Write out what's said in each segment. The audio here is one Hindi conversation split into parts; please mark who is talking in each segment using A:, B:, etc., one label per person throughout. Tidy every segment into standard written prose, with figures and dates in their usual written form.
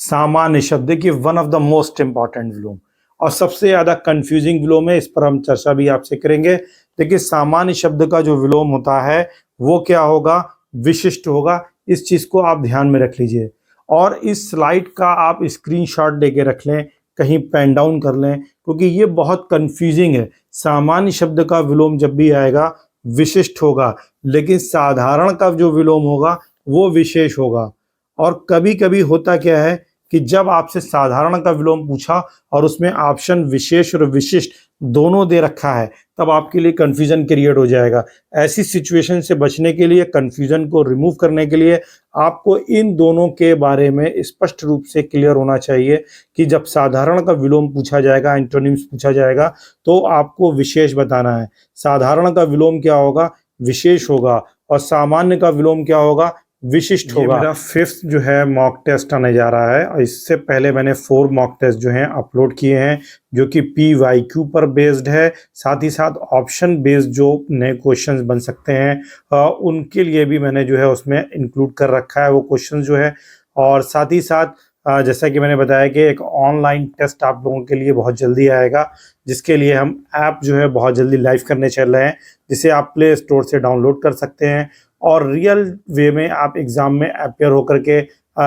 A: सामान्य शब्द, देखिए one of the most important विलोम और सबसे ज्यादा कंफ्यूजिंग विलोम है। इस पर हम चर्चा भी आपसे करेंगे। देखिए सामान्य शब्द का जो विलोम होता है वो क्या होगा, विशिष्ट होगा। इस चीज को आप ध्यान में रख लीजिए और इस स्लाइड का आप स्क्रीनशॉट लेके रख लें, कहीं पेन डाउन कर लें, क्योंकि ये बहुत कंफ्यूजिंग है। सामान्य शब्द का विलोम जब भी आएगा विशिष्ट होगा, लेकिन साधारण का जो विलोम होगा वो विशेष होगा। और कभी कभी होता क्या है कि जब आपसे साधारण का विलोम पूछा और उसमें ऑप्शन विशेष और विशिष्ट दोनों दे रखा है, तब आपके लिए कंफ्यूजन क्रिएट हो जाएगा। ऐसी सिचुएशन से बचने के लिए, कंफ्यूजन को रिमूव करने के लिए आपको इन दोनों के बारे में स्पष्ट रूप से क्लियर होना चाहिए कि जब साधारण का विलोम पूछा जाएगा, एंटोनिम्स पूछा जाएगा, तो आपको विशेष बताना है। साधारण का विलोम क्या होगा, विशेष होगा, और सामान्य का विलोम क्या होगा, विशिष्ट होगा। मेरा 5th जो है मॉक टेस्ट आने जा रहा है और इससे पहले मैंने 4 मॉक टेस्ट जो हैं अपलोड किए हैं, जो कि PYQ पर बेस्ड है। साथ ही साथ ऑप्शन बेस्ड जो नए क्वेश्चंस बन सकते हैं उनके लिए भी मैंने जो है उसमें इंक्लूड कर रखा है वो क्वेश्चन जो है। और साथ ही साथ जैसा कि मैंने बताया कि एक ऑनलाइन टेस्ट आप लोगों के लिए बहुत जल्दी आएगा, जिसके लिए हम ऐप जो है बहुत जल्दी लाइव करने चल रहे हैं, जिसे आप प्ले स्टोर से डाउनलोड कर सकते हैं और रियल वे में आप एग्ज़ाम में अपेयर होकर के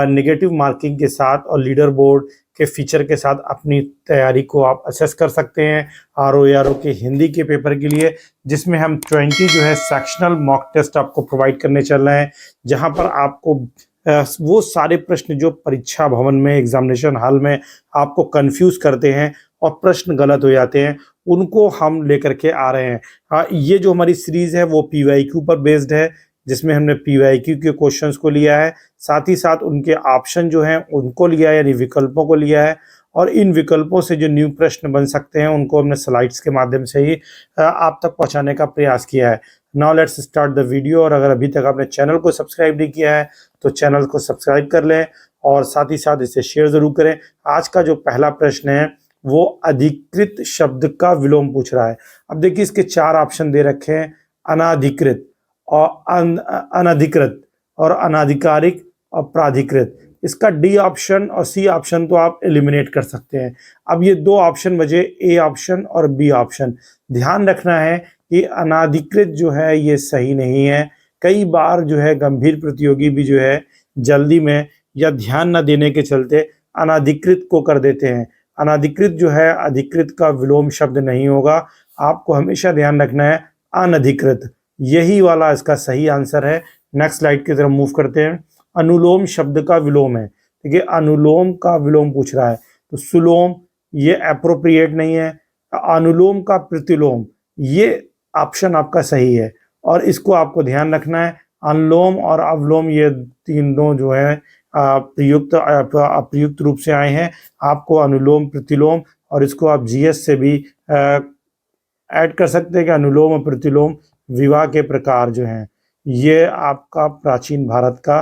A: नेगेटिव मार्किंग के साथ और लीडर बोर्ड के फीचर के साथ अपनी तैयारी को आप असेस कर सकते हैं। RO के हिंदी के पेपर के लिए, जिसमें हम 20 जो है सेक्शनल मॉक टेस्ट आपको प्रोवाइड करने चल रहे हैं, जहां पर आपको वो सारे प्रश्न जो परीक्षा भवन में, एग्जामिनेशन हॉल में आपको कंफ्यूज करते हैं और प्रश्न गलत हो जाते हैं, उनको हम लेकर के आ रहे हैं। ये जो हमारी सीरीज़ है वो PYQ पर बेस्ड है, जिसमें हमने PYQ के क्वेश्चंस को लिया है, साथ ही साथ उनके ऑप्शन जो हैं उनको लिया है, यानी विकल्पों को लिया है, और इन विकल्पों से जो न्यू प्रश्न बन सकते हैं उनको हमने स्लाइड्स के माध्यम से ही आप तक पहुंचाने का प्रयास किया है। Now let's start the video. और अगर अभी तक आपने चैनल को सब्सक्राइब नहीं किया है तो चैनल को सब्सक्राइब कर लें और साथ ही साथ इसे शेयर ज़रूर करें। आज का जो पहला प्रश्न है वो अधिकृत शब्द का विलोम पूछ रहा है। अब देखिए इसके 4 ऑप्शन दे रखे हैं, अनाधिकृत और अनधिकृत और अनाधिकारिक और प्राधिकृत। इसका D ऑप्शन और C ऑप्शन तो आप एलिमिनेट कर सकते हैं। अब ये 2 ऑप्शन बचे, A ऑप्शन और B ऑप्शन। ध्यान रखना है कि अनाधिकृत जो है ये सही नहीं है। कई बार जो है गंभीर प्रतियोगी भी जो है जल्दी में या ध्यान न देने के चलते अनाधिकृत को कर देते हैं। अनाधिकृत जो है अधिकृत का विलोम शब्द नहीं होगा। आपको हमेशा ध्यान रखना है अनधिकृत, यही वाला इसका सही आंसर है। नेक्स्ट स्लाइड की तरफ मूव करते हैं। अनुलोम शब्द का विलोम है। देखिए अनुलोम का विलोम पूछ रहा है, तो सुलोम ये अप्रोप्रिएट नहीं है। अनुलोम का प्रतिलोम ये ऑप्शन आपका सही है और इसको आपको ध्यान रखना है। अनुलोम और अवलोम ये तीनों जो है प्रयुक्त अप्रयुक्त रूप से आए हैं। आपको अनुलोम, प्रतिलोम और इसको आप GS से भी ऐड कर सकते हैं कि अनुलोम और प्रतिलोम विवाह के प्रकार जो हैं, ये आपका प्राचीन भारत का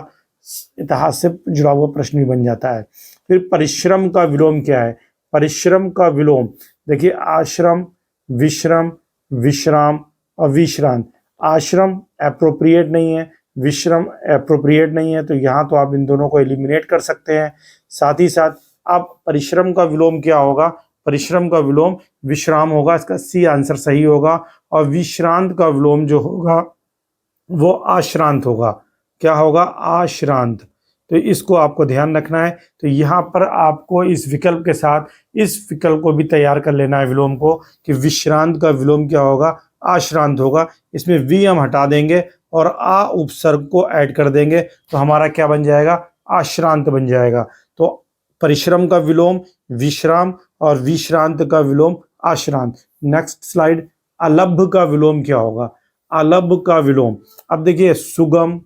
A: इतिहास से जुड़ा हुआ प्रश्न भी बन जाता है। फिर परिश्रम का विलोम क्या है? परिश्रम का विलोम देखिए आश्रम, विश्रम, विश्राम और विश्रांत। आश्रम एप्रोप्रिएट नहीं है, विश्रम एप्रोप्रिएट नहीं है, तो यहाँ तो आप इन दोनों को एलिमिनेट कर सकते हैं। साथ ही साथ अब परिश्रम का विलोम क्या होगा? परिश्रम का विलोम विश्राम होगा, इसका C आंसर सही होगा। और विश्रांत का विलोम जो होगा वो आश्रांत होगा। क्या होगा? आश्रांत। तो इसको आपको ध्यान रखना है। तो यहाँ पर आपको इस विकल्प के साथ इस विकल्प को भी तैयार कर लेना है विलोम को, कि विश्रांत का विलोम क्या होगा? आश्रांत होगा। इसमें V हम हटा देंगे और आ उपसर्ग को ऐड कर देंगे, तो हमारा क्या बन जाएगा? आश्रांत बन जाएगा। तो परिश्रम का विलोम विश्राम और विश्रांत का विलोम आश्रांत। Next slide. अलभ्य का विलोम क्या होगा? अलभ्य का विलोम, अब देखिए सुगम,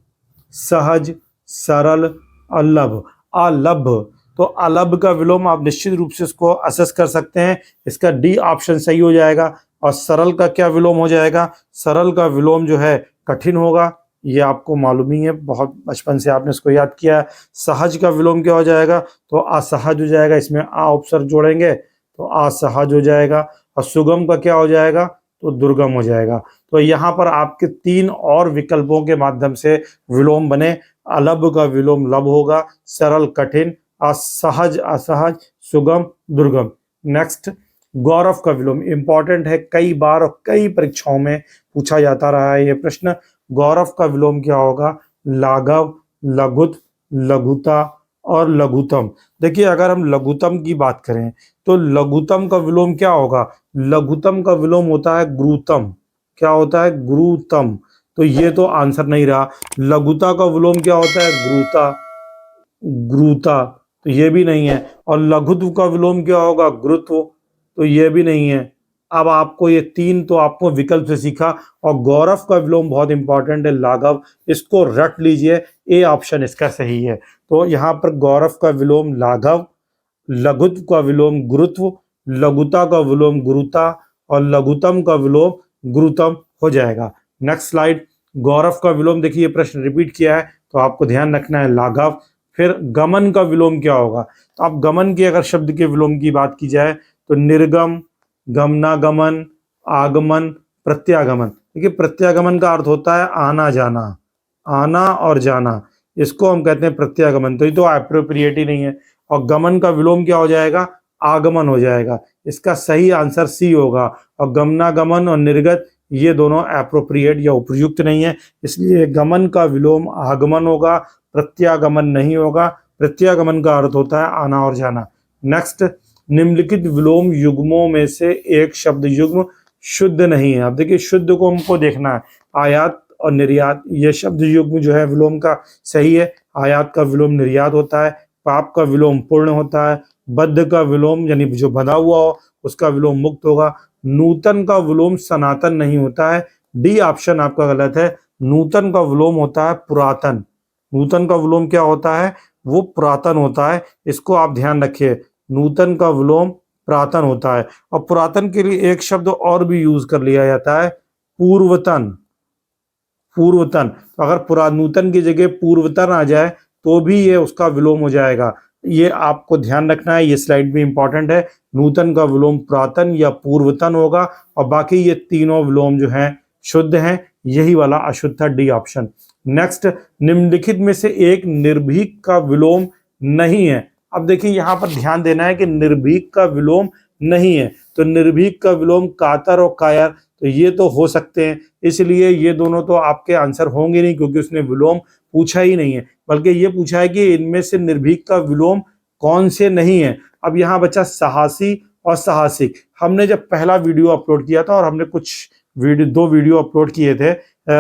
A: सहज, सरल और लभ। अलभ्य, तो अलभ्य का विलोम आप निश्चित रूप से इसको असेस कर सकते हैं। इसका D ऑप्शन सही हो जाएगा। और सरल का क्या विलोम हो जाएगा? सरल का विलोम जो है कठिन होगा, ये आपको मालूम ही है, बहुत बचपन से आपने इसको याद किया है। सहज का विलोम क्या हो जाएगा? तो असहज हो जाएगा, इसमें आ उपसर्ग जोड़ेंगे तो असहज हो जाएगा। और सुगम का क्या हो जाएगा? तो दुर्गम हो जाएगा। तो यहाँ पर आपके 3 और विकल्पों के माध्यम से विलोम बने। अलभ का विलोम लब होगा, सरल कठिन असहज असहज, सुगम दुर्गम। नेक्स्ट, गौरव का विलोम इंपॉर्टेंट है, कई बार और कई परीक्षाओं में पूछा जाता रहा है ये प्रश्न। गौरव का विलोम क्या होगा? लाघव, लघुत, लघुता और लघुतम। देखिए अगर हम लघुतम की बात करें तो लघुतम का विलोम क्या होगा? लघुतम का विलोम होता है गुरुतम। क्या होता है? गुरुतम। तो ये तो आंसर नहीं रहा। लघुता का विलोम क्या होता है? गुरुता, गुरुता। तो ये भी नहीं है। और लघुत्व का विलोम क्या होगा? गुरुत्व। तो ये भी नहीं है। अब आपको ये तीन तो आपको विकल्प से सीखा। और गौरव का विलोम बहुत इंपॉर्टेंट है, लाघव। इसको रट लीजिए, ए ऑप्शन इसका सही है। तो यहाँ पर गौरव का विलोम लाघव, लघुत्व का विलोम गुरुत्व, लघुता का विलोम गुरुता और लघुतम का विलोम गुरुतम हो जाएगा। Next slide. गौरव का विलोम, देखिए ये प्रश्न रिपीट किया है तो आपको ध्यान रखना है लाघव। फिर गमन का विलोम क्या होगा? तो आप गमन के अगर शब्द के विलोम की बात की जाए तो निर्गम, गमनागमन, आगमन, प्रत्यागमन। देखिए प्रत्यागमन का अर्थ होता है आना जाना, आना और जाना, इसको हम कहते हैं प्रत्यागमन। तो ये तो अप्रोप्रिएट ही नहीं है। और गमन का विलोम क्या हो जाएगा? आगमन हो जाएगा। इसका सही आंसर सी होगा। और गमनागमन और निर्गत ये दोनों एप्रोप्रिएट या उपयुक्त नहीं है, इसलिए गमन का विलोम आगमन होगा, प्रत्यागमन नहीं होगा। प्रत्यागमन का अर्थ होता है आना और जाना। नेक्स्ट, निम्नलिखित विलोम युग्मों में से एक शब्द युग्म शुद्ध नहीं है। अब देखिए शुद्ध को हमको देखना है, आयात और निर्यात, ये शब्द युग्म जो है विलोम का सही है। आयात का विलोम निर्यात होता है, पाप का विलोम पूर्ण होता है, बद्ध का विलोम यानी जो बंधा हुआ हो उसका विलोम मुक्त होगा, नूतन का विलोम सनातन नहीं होता है। डी ऑप्शन आपका गलत है। नूतन का विलोम होता है पुरातन। नूतन का विलोम क्या होता है? वो पुरातन होता है। इसको आप ध्यान रखिए, नूतन का विलोम पुरातन होता है। और पुरातन के लिए एक शब्द और भी यूज कर लिया जाता है, पूर्वतन। पूर्वतन, तो अगर नूतन की जगह पूर्वतन आ जाए तो भी ये उसका विलोम हो जाएगा। ये आपको ध्यान रखना है, ये स्लाइड भी इंपॉर्टेंट है। नूतन का विलोम पुरातन या पूर्वतन होगा और बाकी ये तीनों विलोम जो हैं शुद्ध हैं। यही वाला अशुद्ध था, डी ऑप्शन। नेक्स्ट, निम्नलिखित में से एक निर्भीक का विलोम नहीं है। अब देखिए यहाँ पर ध्यान देना है कि निर्भीक का विलोम नहीं है, तो निर्भीक का विलोम कातर और कायर, तो ये तो हो सकते हैं, इसलिए ये दोनों तो आपके आंसर होंगे नहीं क्योंकि उसने विलोम पूछा ही नहीं है, बल्कि ये पूछा है कि इनमें से निर्भीक का विलोम कौन से नहीं है। अब यहाँ बचा साहसी और साहसिक। हमने जब पहला वीडियो अपलोड किया था और हमने कुछ दो वीडियो अपलोड किए थे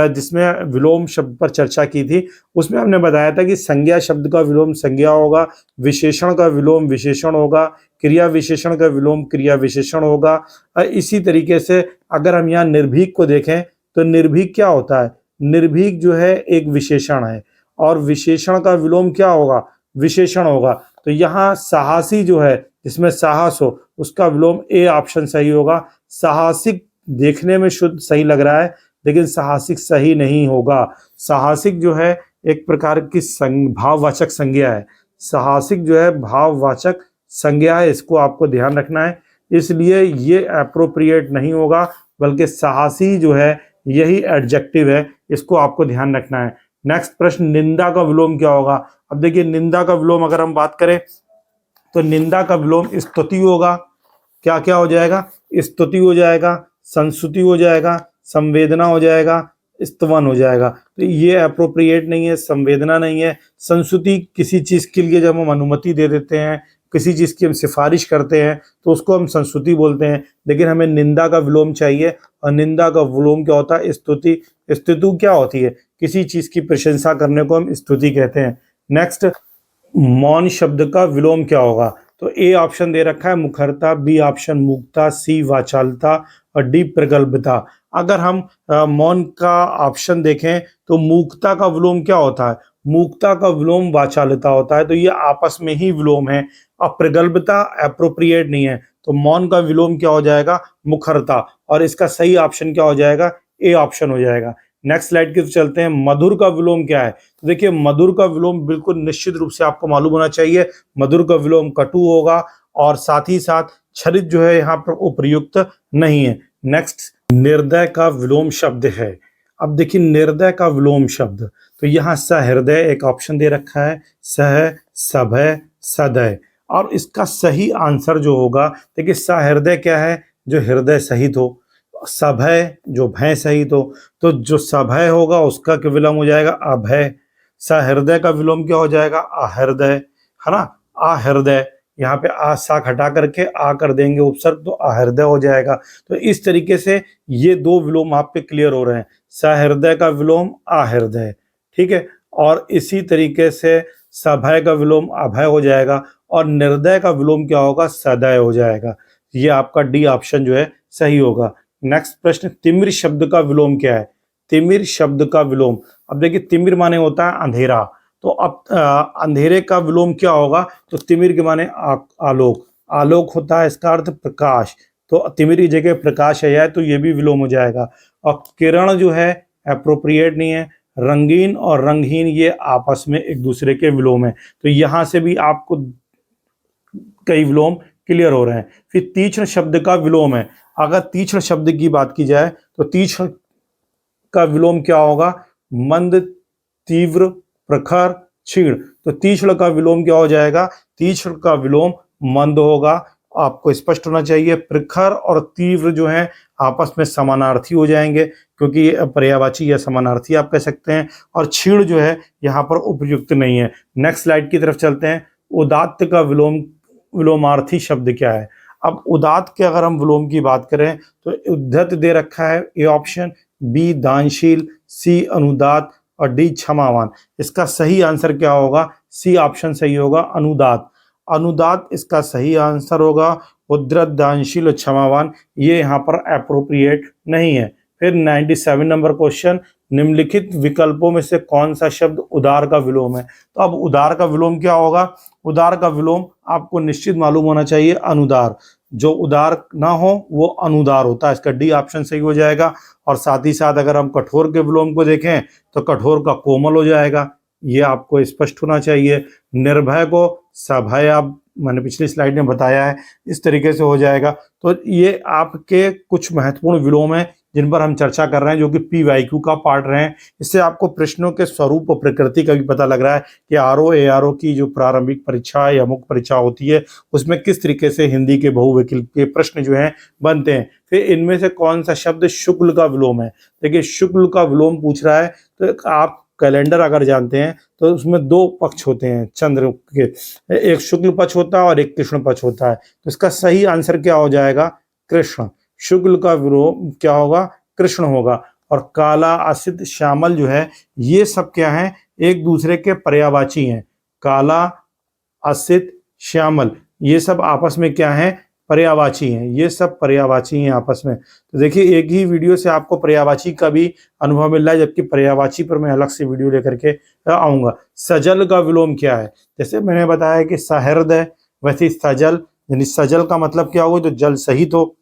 A: जिसमें विलोम शब्द पर चर्चा की थी, उसमें हमने बताया था कि संज्ञा शब्द का विलोम संज्ञा होगा, विशेषण का विलोम विशेषण होगा, क्रिया विशेषण का विलोम क्रिया विशेषण होगा। इसी तरीके से अगर हम यहाँ निर्भीक को देखें तो निर्भीक क्या होता है? निर्भीक जो है एक विशेषण है और विशेषण का विलोम क्या होगा? विशेषण होगा। तो यहाँ साहसी जो है जिसमें साहस हो उसका विलोम ए ऑप्शन सही होगा। साहसिक देखने में शुद्ध सही लग रहा है लेकिन साहसिक सही नहीं होगा। साहसिक जो है एक प्रकार की भाववाचक संज्ञा है। साहसिक जो है भाववाचक संज्ञा है, इसको आपको ध्यान रखना है, इसलिए ये अप्रोप्रिएट नहीं होगा, बल्कि साहसी जो है यही एडजेक्टिव है, इसको आपको ध्यान रखना है। नेक्स्ट प्रश्न, निंदा का विलोम क्या होगा? अब देखिए निंदा का विलोम अगर हम बात करें तो निंदा का विलोम स्तुति होगा। क्या क्या हो जाएगा? स्तुति हो जाएगा, संस्तुति हो जाएगा, संवेदना हो जाएगा, स्तवन हो जाएगा। तो ये अप्रोप्रिएट नहीं है, संवेदना नहीं है। संस्तुति किसी चीज के लिए जब हम अनुमति दे देते हैं, किसी चीज की हम सिफारिश करते हैं तो उसको हम संस्तुति बोलते हैं, लेकिन हमें निंदा का विलोम चाहिए और निंदा का विलोम क्या होता है? स्तुति। स्तुति क्या होती है? किसी चीज की प्रशंसा करने को हम स्तुति कहते हैं। नेक्स्ट, मौन शब्द का विलोम क्या होगा? तो ए ऑप्शन दे रखा है मुखरता, बी ऑप्शन मूकता, सी वाचालता और डी प्रगल्भता। अगर हम मौन का ऑप्शन देखें तो मूकता का विलोम क्या होता है? मूकता का विलोम वाचालता होता है, तो ये आपस में ही विलोम है। अब प्रगल्भता अप्रोप्रिएट नहीं है, तो मौन का विलोम क्या हो जाएगा? मुखरता। और इसका सही ऑप्शन क्या हो जाएगा? ए ऑप्शन हो जाएगा। नेक्स्ट स्लाइड की तरफ चलते हैं। मधुर का विलोम क्या है? तो देखिए मधुर का विलोम बिल्कुल निश्चित रूप से आपको मालूम होना चाहिए। मधुर का विलोम कटु होगा और साथ ही साथ छरित जो है यहाँ पर उपयुक्त नहीं है। नेक्स्ट, निर्दय का विलोम शब्द है। अब देखिए निर्दय का विलोम शब्द, तो यहाँ सहृदय एक ऑप्शन दे रखा है, सह, सभय, सदय। और इसका सही आंसर जो होगा, देखिए सहृदय क्या है, जो हृदय सहित हो, सभय जो भय सहित हो, तो जो सभय होगा उसका क्या विलोम हो जाएगा, अभय। सहृदय का विलोम क्या हो जाएगा, अहृदय, है ना, अहृदय। यहाँ पे आ सा हटा करके आ कर देंगे उपसर्ग, तो अहृदय हो जाएगा। तो इस तरीके से ये दो विलोम आप पे क्लियर हो रहे हैं, सहृदय का विलोम अहृदय, ठीक है। और इसी तरीके से सभय का विलोम अभय हो जाएगा, और निर्दय का विलोम क्या होगा, सदय हो जाएगा। ये आपका डी ऑप्शन जो है सही होगा। नेक्स्ट प्रश्न, तिमिर शब्द का विलोम क्या है। तिमिर शब्द का विलोम, अब देखिए तिमिर माने होता है अंधेरा, तो अब अंधेरे का विलोम क्या होगा, तो तिमिर के माने आलोक, आलोक होता है इसका अर्थ प्रकाश, तो तिमिर की जगह प्रकाश है तो ये भी विलोम हो जाएगा। और किरण जो है अप्रोप्रिएट नहीं है, रंगीन और रंगहीन ये आपस में एक दूसरे के विलोम है, तो यहां से भी आपको कई विलोम क्लियर हो रहे हैं। फिर तीक्ष्ण शब्द का विलोम है, अगर तीक्ष्ण शब्द की बात की जाए तो तीक्ष्ण का विलोम क्या होगा, मंद, तीव्र, प्रखर, क्षीण। तो तीक्ष्ण का विलोम क्या हो जाएगा, तीक्ष्ण का विलोम मंद होगा, आपको स्पष्ट होना चाहिए। प्रखर और तीव्र जो है आपस में समानार्थी हो जाएंगे, क्योंकि पर्यायवाची या समानार्थी आप कह सकते हैं, और क्षीण जो है यहाँ पर उपयुक्त नहीं है। नेक्स्ट स्लाइड की तरफ चलते हैं। उदात्त का विलोमार्थी शब्द क्या है। अब उदात्त के अगर हम विलोम की बात करें तो उद्धत दे रखा है ए ऑप्शन, बी दानशील, सी अनुदात, और डी क्षमावान। इसका सही आंसर क्या होगा, सी ऑप्शन सही होगा, अनुदात। अनुदात इसका सही आंसर होगा। उद्धत, दानशील और क्षमावान ये यहाँ पर अप्रोप्रिएट नहीं है। फिर 97 नंबर क्वेश्चन, निम्नलिखित विकल्पों में से कौन सा शब्द उदार का विलोम है। तो अब उदार का विलोम क्या होगा, उदार का विलोम आपको निश्चित मालूम होना चाहिए, अनुदार। जो उदार ना हो वो अनुदार होता है, इसका डी ऑप्शन सही हो जाएगा। और साथ ही साथ अगर हम कठोर के विलोम को देखें तो कठोर का कोमल हो जाएगा, ये आपको स्पष्ट होना चाहिए। निर्भय को सभय, आप मैंने पिछली स्लाइड में बताया है, इस तरीके से हो जाएगा। तो ये आपके कुछ महत्वपूर्ण विलोम हैं जिन पर हम चर्चा कर रहे हैं, जो कि PYQ का पार्ट रहे हैं। इससे आपको प्रश्नों के स्वरूप और प्रकृति का भी पता लग रहा है कि RO ARO की जो प्रारंभिक परीक्षा या मुख्य परीक्षा होती है उसमें किस तरीके से हिंदी के बहुविकल्प के प्रश्न जो हैं बनते हैं। फिर इनमें से कौन सा शब्द शुक्ल का विलोम है। देखिए शुक्ल का विलोम पूछ रहा है, तो आप कैलेंडर अगर जानते हैं तो उसमें दो पक्ष होते हैं चंद्र के, एक शुक्ल पक्ष होता है और एक कृष्ण पक्ष होता है। तो इसका सही आंसर क्या हो जाएगा, कृष्ण। शुक्ल का विलोम क्या होगा, कृष्ण होगा। और काला, असित, श्यामल जो है ये सब क्या है, एक दूसरे के पर्यायवाची हैं। काला, असित, श्यामल ये सब आपस में क्या है, पर्यायवाची हैं, ये सब पर्यायवाची हैं आपस में। तो देखिए एक ही वीडियो से आपको पर्यायवाची का भी अनुभव मिल रहा है, जबकि पर्यायवाची पर मैं अलग से वीडियो लेकर के आऊंगा। सजल का विलोम क्या है, जैसे मैंने बताया कि सहृदय, वैसे सजल, यानी सजल का मतलब क्या होगा, तो जल सहित हो,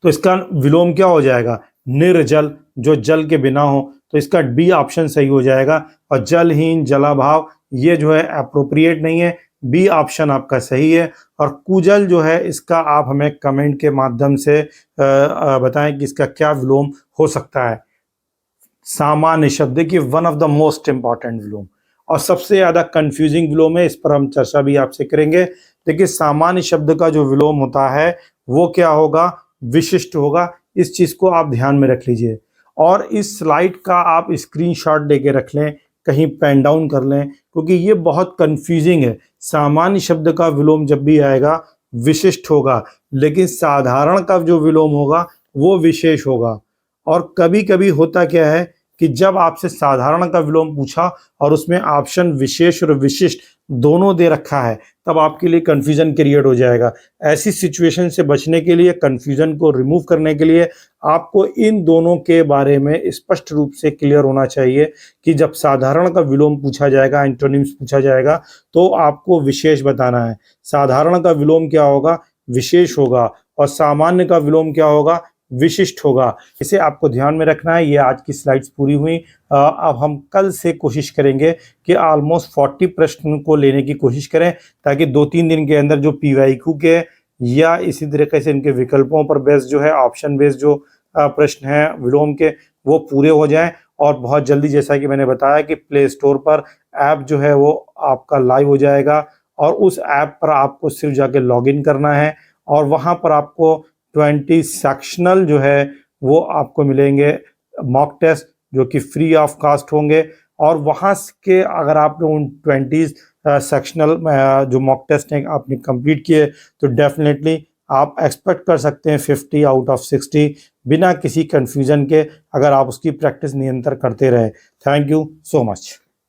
A: तो इसका विलोम क्या हो जाएगा, निर्जल, जो जल के बिना हो। तो इसका डी ऑप्शन सही हो जाएगा। और जलहीन, जलाभाव ये जो है अप्रोप्रिएट नहीं है, बी ऑप्शन आपका सही है। और कुजल जो है इसका आप हमें कमेंट के माध्यम से बताएं कि इसका क्या विलोम हो सकता है। सामान्य शब्द, देखिए one of the most important विलोम और सबसे ज्यादा कंफ्यूजिंग विलोम है, इस पर हम चर्चा भी आपसे करेंगे। देखिए सामान्य शब्द का जो विलोम होता है वो क्या होगा, विशिष्ट होगा। इस चीज को आप ध्यान में रख लीजिए, और इस स्लाइड का आप स्क्रीनशॉट लेके रख लें, कहीं पेन डाउन कर लें, क्योंकि ये बहुत कंफ्यूजिंग है। सामान्य शब्द का विलोम जब भी आएगा विशिष्ट होगा, लेकिन साधारण का जो विलोम होगा वो विशेष होगा। और कभी कभी होता क्या है कि जब आपसे साधारण का विलोम पूछा और उसमें ऑप्शन विशेष और विशिष्ट दोनों दे रखा है, तब आपके लिए कंफ्यूजन क्रिएट हो जाएगा। ऐसी सिचुएशन से बचने के लिए, कंफ्यूजन को रिमूव करने के लिए आपको इन दोनों के बारे में स्पष्ट रूप से क्लियर होना चाहिए कि जब साधारण का विलोम पूछा जाएगा, एंटोनिम्स पूछा जाएगा, तो आपको विशेष बताना है। साधारण का विलोम क्या होगा, विशेष होगा, और सामान्य का विलोम क्या होगा, विशिष्ट होगा। इसे आपको ध्यान में रखना है। ये आज की स्लाइड्स पूरी हुई। अब हम कल से कोशिश करेंगे कि ऑलमोस्ट 40 प्रश्न को लेने की कोशिश करें, ताकि 2-3 दिन के अंदर जो PYQ के या इसी तरीके से इनके विकल्पों पर बेस्ड जो है, ऑप्शन बेस्ड जो प्रश्न हैं विलोम के, वो पूरे हो जाएं। और बहुत जल्दी, जैसा कि मैंने बताया कि प्ले स्टोर पर ऐप जो है वो आपका लाइव हो जाएगा, और उस ऐप पर आपको सिर्फ जाके लॉगिन करना है और वहाँ पर आपको 20 सेक्शनल जो है वो आपको मिलेंगे मॉक टेस्ट, जो कि फ्री ऑफ कास्ट होंगे। और वहाँ के अगर आपने उन 20 सेक्शनल जो मॉक टेस्ट हैं आपने कंप्लीट किए तो डेफिनेटली आप एक्सपेक्ट कर सकते हैं 50 आउट ऑफ 60 बिना किसी कंफ्यूजन के, अगर आप उसकी प्रैक्टिस निरंतर करते रहे। Thank you so much.